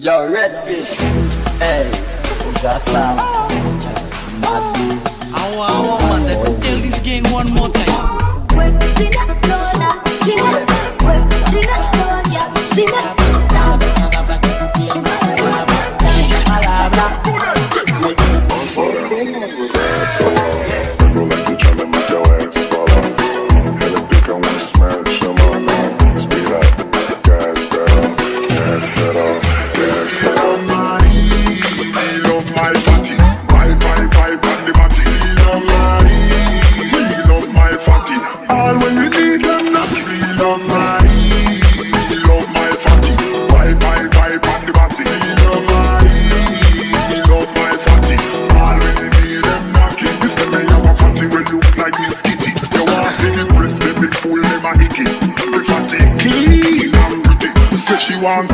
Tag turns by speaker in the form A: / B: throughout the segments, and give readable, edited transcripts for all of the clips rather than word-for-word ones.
A: Yo, redfish. Hey, just mad dude.
B: I want let's tell this gang one more time.
C: Go like you're tryna make your ass fall off. Hella thick, I wanna smash them all now. Speed up, gas pedal, gas pedal, gas pedal. He love my fatty, bye, on the matty. He love my fatty. All when you need them now. He love my fatty, bye, on the matty. He love my fatty. All when you need them knocking. This time I have a fatty when look like Miss Kitty. You wanna see the breast, the big fool, them a hickey. The fatty clean and pretty. Say she want.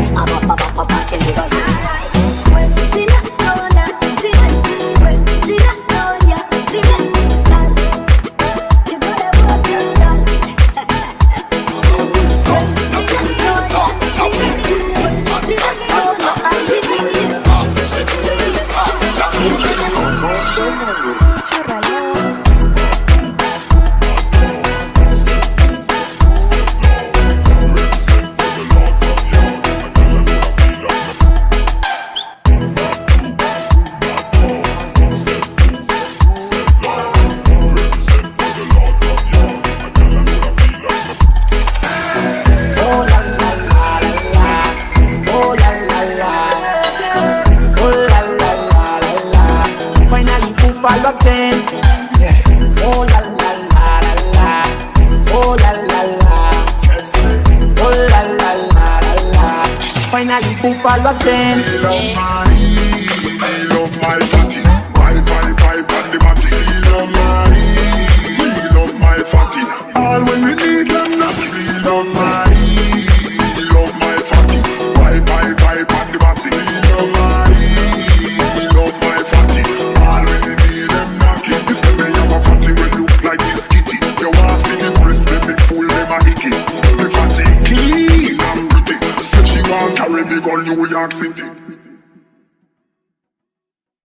D: Oh la la la la la, oh la la la, oh la la la la. Finally, Pupalo again.
C: He love my fatty, bye, on the matty. He love my fatty. All when we need them now. He love my fatty, bye, on the matty. He love my fatty. All when we need them knocking. This time I have a fatty when look like Miss Kitty. You wanna see the breast, the big fool, them a hickey. The fatty clean and pretty. Said she want carry me go New York City.